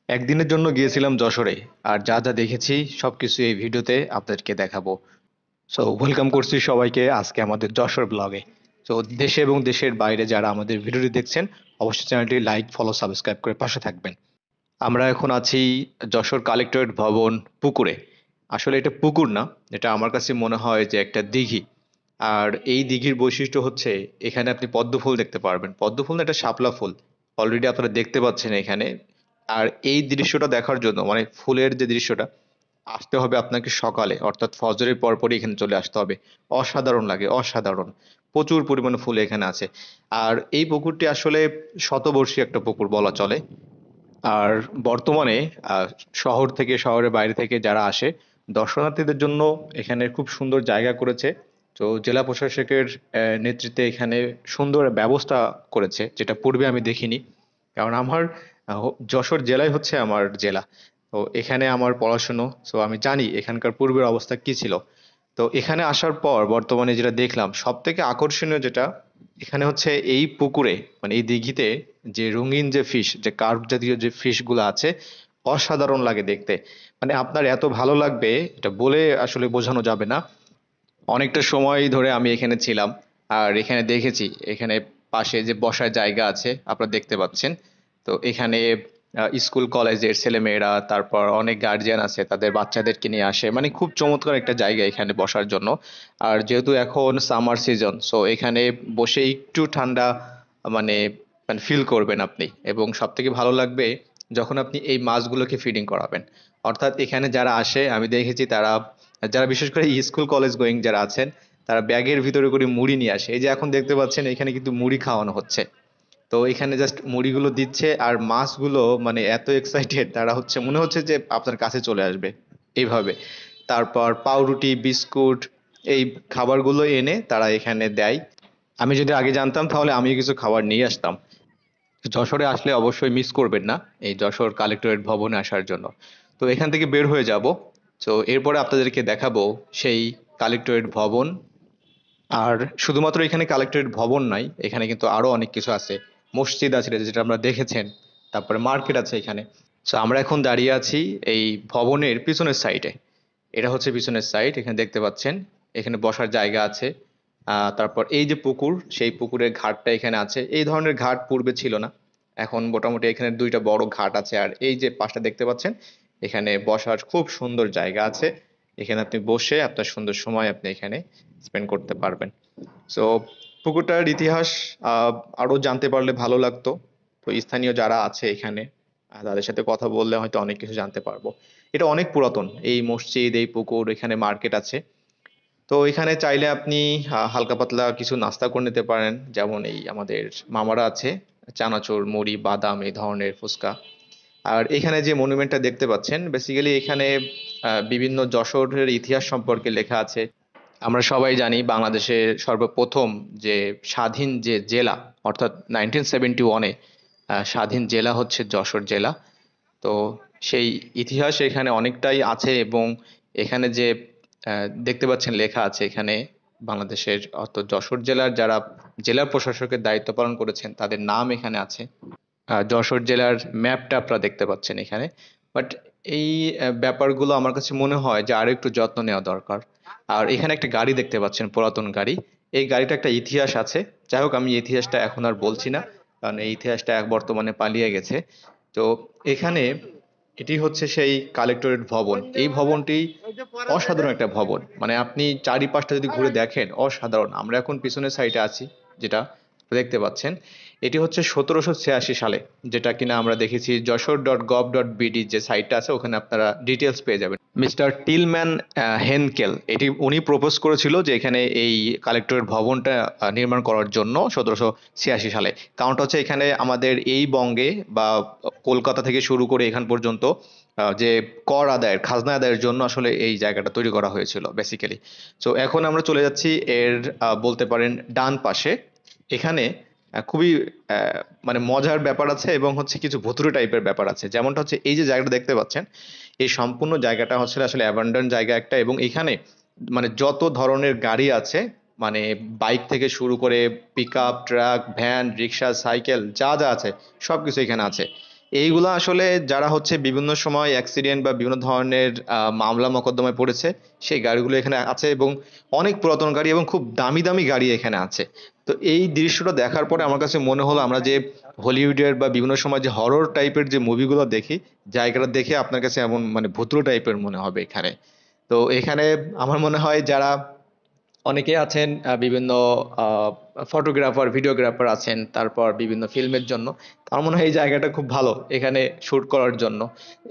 একদিনের জন্য গিয়েছিলাম যশোরে। আর যা যা দেখেছি সবকিছু এই ভিডিওতে আপনাদেরকে দেখাবো। সো ওয়েলকাম করছি সবাইকে আজকে আমাদের যশোর ব্লগে। তো দেশে এবং দেশের বাইরে যারা আমাদের ভিডিওটি দেখছেন, অবশ্যই চ্যানেলটি লাইক, ফলো, সাবস্ক্রাইব করে পাশে থাকবেন। আমরা এখন আছি যশোর কালেক্টরেট ভবন পুকুরে। আসলে এটা পুকুর না, এটা আমার কাছে মনে হয় যে একটা দিঘি। আর এই দিঘির বৈশিষ্ট্য হচ্ছে এখানে আপনি পদ্ম ফুল দেখতে পারবেন। পদ্ম ফুল না, এটা শাপলা ফুল। অলরেডি আপনারা দেখতে পাচ্ছেন এখানে। আর এই দৃশ্যটা দেখার জন্য, মানে ফুলের যে দৃশ্যটা, আসতে হবে আপনাকে সকালে, অর্থাৎ ফজরের পরপরই এখানে চলে আসতে হবে। অসাধারণ লাগে, অসাধারণ। প্রচুর পরিমাণে ফুল এখানে আছে। আর এই পুকুরটি আসলে শতবর্ষী একটা পুকুর বলা চলে। আর বর্তমানে আহ, শহর থেকে, শহরের বাইরে থেকে যারা আসে দর্শনার্থীদের জন্য এখানে খুব সুন্দর জায়গা করেছে। তো জেলা প্রশাসকের নেতৃত্বে এখানে সুন্দর ব্যবস্থা করেছে, যেটা পূর্বে আমি দেখিনি। কারণ আমার যশোর জেলাই হচ্ছে আমার জেলা। তো এখানে আমার পড়াশুনো, তো আমি জানি এখানকার পূর্বের অবস্থা কি ছিল। তো এখানে আসার পর বর্তমানে যেটা দেখলাম সব থেকে আকর্ষণীয় যেটা, এখানে হচ্ছে এই পুকুরে, মানে এই দিঘিতে যে রঙিন যে ফিশ, যে কার্ভ জাতীয় যে ফিশ গুলো আছে, অসাধারণ লাগে দেখতে। মানে আপনার এত ভালো লাগবে, এটা বলে আসলে বোঝানো যাবে না। অনেকটা সময় ধরে আমি এখানে ছিলাম। আর এখানে দেখেছি, এখানে পাশে যে বসার জায়গা আছে আপনারা দেখতে পাচ্ছেন। তো এখানে স্কুল কলেজের ছেলেমেয়েরা, তারপর অনেক গার্জিয়ান আছে, তাদের বাচ্চাদেরকে নিয়ে আসে। মানে খুব চমৎকার একটা জায়গা এখানে বসার জন্য। আর যেহেতু এখন সামার সিজন, সো এখানে বসে একটু ঠান্ডা মানে মানে ফিল করবেন আপনি। এবং সব থেকে ভালো লাগবে যখন আপনি এই মাছগুলোকে ফিডিং করাবেন। অর্থাৎ এখানে যারা আসে আমি দেখেছি, তারা, যারা বিশেষ করে স্কুল কলেজ গোয়িং যারা আছেন, তারা ব্যাগের ভিতরে করে মুড়ি নিয়ে আসে। এই যে এখন দেখতে পাচ্ছেন এখানে কিন্তু মুড়ি খাওয়ানো হচ্ছে। তো এখানে জাস্ট মুড়িগুলো দিচ্ছে আর মাছগুলো মানে এত এক্সাইটেড, তারা হচ্ছে মনে হচ্ছে যে আপনার কাছে চলে আসবে এইভাবে। তারপর পাউরুটি, বিস্কুট, এই খাবারগুলো এনে তারা এখানে দেয়। আমি যদি আগে জানতাম তাহলে আমি কিছু খাবার নিয়ে আসতাম। যশোরে আসলে অবশ্যই মিস করবেন না এই যশোর কালেক্টরেট ভবনে আসার জন্য। তো এখান থেকে বের হয়ে যাব। তো এরপরে আপনাদেরকে দেখাবো সেই কালেক্টরেট ভবন। আর শুধুমাত্র এখানে কালেক্টরেট ভবন নাই, এখানে কিন্তু আরো অনেক কিছু আছে। মসজিদ আছে যেটা আমরা দেখেছেন, তারপরে মার্কেট আছে এখানে। তো আমরা এখন দাঁড়িয়ে আছি এই ভবনের পিছনের সাইডে। এটা হচ্ছে পিছনের সাইড, এখানে দেখতে পাচ্ছেন। এখানে বসার জায়গা আছে। তারপর এই যে পুকুর, সেই পুকুরের ঘাটটা এখানে আছে। এই ধরনের ঘাট পূর্বে ছিল না। এখন মোটামুটি এখানে দুইটা বড় ঘাট আছে। আর এই যে পাশটা দেখতে পাচ্ছেন, এখানে বসার খুব সুন্দর জায়গা আছে। এখানে আপনি বসে আপনার সুন্দর সময় আপনি এখানে স্পেন্ড করতে পারবেন। সো পুকুরটার ইতিহাস আহ, আরো জানতে পারলে ভালো লাগতো। তো স্থানীয় যারা আছে এখানে, তাদের সাথে কথা বললে হয়তো অনেক কিছু জানতে পারবো। এটা অনেক পুরাতন এই মসজিদ, এই পুকুর, এখানে মার্কেট আছে। তো এখানে চাইলে আপনি হালকা পাতলা কিছু নাস্তা করে নিতে পারেন, যেমন এই আমাদের মামারা আছে, চানাচুর, মুড়ি, বাদাম, এই ধরনের ফুচকা। আর এখানে যে মনুমেন্টটা দেখতে পাচ্ছেন, বেসিক্যালি এখানে বিভিন্ন যশোরের ইতিহাস সম্পর্কে লেখা আছে। আমরা সবাই জানি বাংলাদেশের সর্বপ্রথম যে স্বাধীন যে জেলা, অর্থাৎ 1971-এ স্বাধীন জেলা হচ্ছে যশোর জেলা। তো সেই ইতিহাস এখানে অনেকটাই আছে। এবং এখানে যে দেখতে পাচ্ছেন লেখা আছে এখানে, বাংলাদেশের অর্থাৎ যশোর জেলার যারা জেলা প্রশাসকের দায়িত্ব পালন করেছেন তাদের নাম এখানে আছে। যশোর জেলার ম্যাপটা আপনারা দেখতে পাচ্ছেন এখানে। বাট এই ব্যাপারগুলো আমার কাছে মনে হয় যে আরো একটু যত্ন নেওয়া দরকার। আর এখানে একটা গাড়ি দেখতে পাচ্ছেন, পুরাতন গাড়ি। এই গাড়িটা একটা ইতিহাস আছে। যাই হোক, আমি ইতিহাসটা এখন আর বলছি না, কারণ এই ইতিহাসটা এক বর্তমানে পালিয়ে গেছে। তো এখানে এটি হচ্ছে সেই কালেক্টরেট ভবন। এই ভবনটি অসাধারণ একটা ভবন, মানে আপনি চারিপাশটা যদি ঘুরে দেখেন অসাধারণ। আমরা এখন পিছনের সাইডে আছি, যেটা দেখতে পাচ্ছেন। এটি হচ্ছে 1786 সালে, যেটা কিনা আমরা দেখেছি যশোর.gov.bd যে সাইটটা আছে, ওখানে আপনারা ডিটেলস পেয়ে যাবেন। মিস্টার টিলম্যান হেনকেল, এটি উনি প্রপোজ করেছিল যে এখানে এই কালেক্টরেট ভবনটা নির্মাণ করার জন্য 1786 সালে। কারণটা হচ্ছে এখানে আমাদের এই বঙ্গে বা কলকাতা থেকে শুরু করে এখান পর্যন্ত যে কর আদায়ের, খাজনা আদায়ের জন্য আসলে এই জায়গাটা তৈরি করা হয়েছিল বেসিক্যালি। তো এখন আমরা চলে যাচ্ছি এর বলতে পারেন ডান পাশে। এখানে খুবই আহ, মানে মজার ব্যাপার আছে এবং হচ্ছে কিছু ভুতুড়ে টাইপের ব্যাপার আছে। যেমনটা হচ্ছে এই যে জায়গাটা দেখতে পাচ্ছেন, এই সম্পূর্ণ জায়গাটা হচ্ছে আসলে অ্যাবান্ডন জায়গা একটা। এবং এখানে মানে যত ধরনের গাড়ি আছে, মানে বাইক থেকে শুরু করে পিক আপ, ট্রাক, ভ্যান, রিক্সা, সাইকেল, যা যা আছে সবকিছু এখানে আছে। এইগুলা আসলে যারা হচ্ছে বিভিন্ন সময় অ্যাক্সিডেন্ট বা বিভিন্ন ধরনের মামলা মোকদ্দমায় পড়েছে সেই গাড়িগুলো এখানে আছে, এবং অনেক পুরাতন গাড়ি এবং খুব দামি দামি গাড়ি এখানে আছে। তো এই দৃশ্যটা দেখার পরে আমার কাছে মনে হলো আমরা যে হলিউডের বা বিভিন্ন সময় যে হরর টাইপের যে মুভিগুলো দেখি, জায়গাটা দেখে আপনার কাছে এমন মানে ভূতুড়ে টাইপের মনে হবে এখানে। তো এখানে আমার মনে হয় যারা অনেকে আছেন বিভিন্ন ফটোগ্রাফার ভিডিওগ্রাফার আছেন, তারপর বিভিন্ন ফিল্মের জন্য, আমার মনে হয় এই জায়গাটা খুব ভালো এখানে শুট করার জন্য।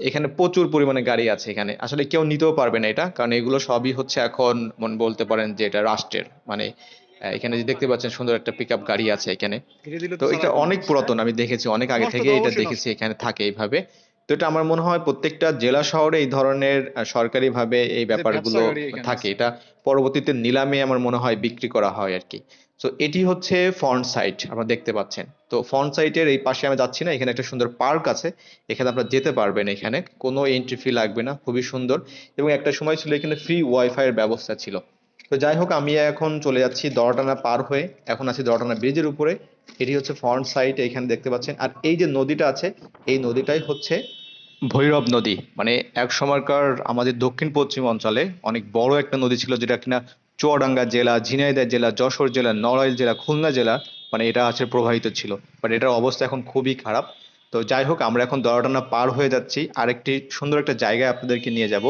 এখানে প্রচুর পরিমাণে গাড়ি আছে, এখানে আসলে কেউ নিতেও পারবে না এটা, কারণ এগুলো সবই হচ্ছে এখন মন বলতে পারেন যে এটা রাষ্ট্রের মানে এখানে যে দেখতে পাচ্ছেন সুন্দর একটা পিক আপ গাড়ি আছে এখানে। তো এটা অনেক পুরাতন, আমি দেখেছি অনেক আগে থেকে এটা দেখেছি এখানে থাকে এইভাবে। তো এটা আমার মনে হয় প্রত্যেকটা জেলা শহরে এই ধরনের সরকারিভাবে এই ব্যাপারগুলো থাকে, এটা পরবর্তীতে নিলামে আমার মনে হয় বিক্রি করা হয় আর কি। তো এটি হচ্ছে ফ্রন্ট সাইড আপনারা দেখতে পাচ্ছেন। তো ফ্রন্ট সাইডের এই পাশে আমি যাচ্ছি না, এখানে একটা সুন্দর পার্ক আছে, এখানে আপনারা যেতে পারবেন, এখানে কোনো এন্ট্রি ফি লাগবে না, খুবই সুন্দর। এবং একটা সময় ছিল এখানে ফ্রি ওয়াইফাই এর ব্যবস্থা ছিল। তো যাই হোক, আমি এখন চলে যাচ্ছি দড়াটানা পার হয়ে, এখন আছি দড়াটানা ব্রিজের উপরে। এটি হচ্ছে ফ্রন্ট সাইড, এখানে দেখতে পাচ্ছেন। আর এই যে নদীটা আছে, এই নদীটাই হচ্ছে ভৈরব নদী। মানে এক সময়কার আমাদের দক্ষিণ পশ্চিম অঞ্চলে অনেক বড় একটা নদী ছিল, যেটা কিনা চুয়াডাঙ্গা জেলা, ঝিনাইদহ জেলা, যশোর জেলা, নড়াইল জেলা, খুলনা জেলা, মানে এটা আছে প্রবাহিত ছিল। বাট এটার অবস্থা এখন খুবই খারাপ। তো যাই হোক, আমরা এখন দড়াটানা পার হয়ে যাচ্ছি, আরেকটি সুন্দর একটা জায়গায় আপনাদেরকে নিয়ে যাব।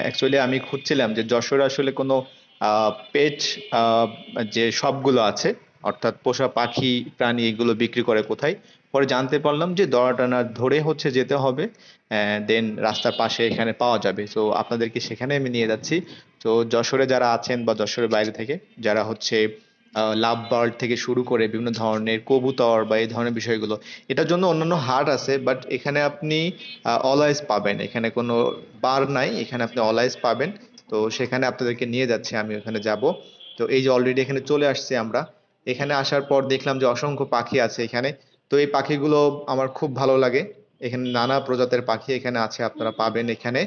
অ্যাকচুয়ালি আমি খুঁজছিলাম যে যশোরে আসলে কোনো পেট যে শপগুলো আছে, অর্থাৎ পোষা পাখি প্রাণী এগুলো বিক্রি করে কোথায়। পরে জানতে পারলাম যে দড়াটানা ধরে হচ্ছে যেতে হবে, দেন রাস্তার পাশে এখানে পাওয়া যাবে। তো আপনাদেরকে সেখানে আমি নিয়ে যাচ্ছি। তো যশোরে যারা আছেন বা যশোরের বাইরে থেকে যারা হচ্ছে লাভ বার্ড থেকে শুরু করে বিভিন্ন ধরনের কবুতর বা এই ধরনের বিষয়গুলো, এটার জন্য অন্যান্য হাট আছে, বাট এখানে আপনি অলওয়েজ পাবেন, এখানে কোনো বার নাই, এখানে আপনি অলওয়েজ পাবেন। তো সেখানে আপনাদেরকে নিয়ে যাচ্ছি, আমি ওখানে যাব। তো এই যে অলরেডি এখানে চলে আসছি আমরা। এখানে আসার পর দেখলাম যে অসংখ্য পাখি আছে এখানে। তো এই পাখিগুলো আমার খুব ভালো লাগে। এখানে নানা প্রজাতির পাখি এখানে আছে, আপনারা পাবেন এখানে।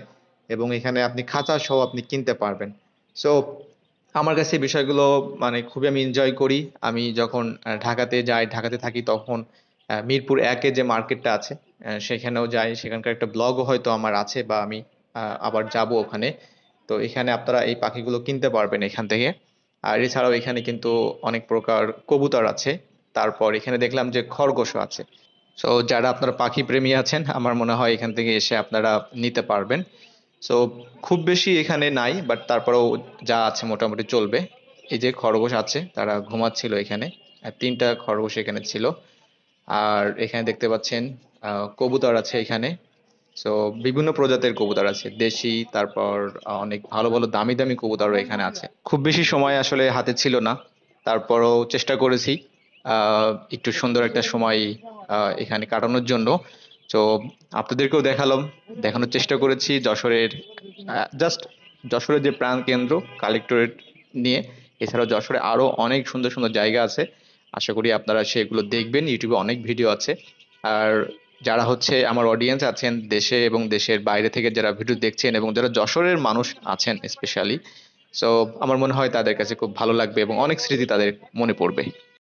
এবং এখানে আপনি খাঁচা সহ আপনি কিনতে পারবেন। সো আমার কাছে এই বিষয়গুলো মানে খুবই আমি এনজয় করি। আমি যখন ঢাকাতে যাই, ঢাকাতে থাকি, তখন মিরপুর একে যে মার্কেটটা আছে সেখানেও যাই, সেখানকার একটা ব্লগও হয়তো আমার আছে, বা আমি আবার যাব ওখানে। তো এখানে আপনারা এই পাখিগুলো কিনতে পারবেন এখান থেকে। আর এছাড়াও এখানে কিন্তু অনেক প্রকার কবুতর আছে। তারপর এখানে দেখলাম যে খরগোশও আছে। সো যারা আপনারা পাখি প্রেমী আছেন, আমার মনে হয় এখান থেকে এসে আপনারা নিতে পারবেন। সো খুব বেশি এখানে নাই, বাট তারপরেও যা আছে মোটামুটি চলবে। এই যে খরগোশ আছে, তারা ঘুমাচ্ছিল এখানে, আর 3টা খরগোশ এখানে ছিল। আর এখানে দেখতে পাচ্ছেন কবুতর আছে এখানে। সো বিভিন্ন প্রজাতির কবুতর আছে, দেশি, তারপর অনেক ভালো ভালো দামি দামি কবুতরও এখানে আছে। খুব বেশি সময় আসলে হাতে ছিল না, তারপরও চেষ্টা করেছি একটু সুন্দর একটা সময় এখানে কাটানোর জন্য। তো আপনাদেরকেও দেখালাম, দেখানোর চেষ্টা করেছি যশোরের, জাস্ট যশোরের যে প্রাণ কেন্দ্র কালেক্টরেট নিয়ে। এছাড়াও যশোরে আরো অনেক সুন্দর সুন্দর জায়গা আছে, আশা করি আপনারা সেগুলো দেখবেন, ইউটিউবে অনেক ভিডিও আছে। আর যারা হচ্ছে আমার অডিয়েন্স আছেন দেশে এবং দেশের বাইরে থেকে যারা ভিডিও দেখছেন, এবং যারা যশোরের মানুষ আছেন স্পেশালি, সো আমার মনে হয় তাদের কাছে খুব ভালো লাগবে এবং অনেক স্মৃতি তাদের মনে পড়বে।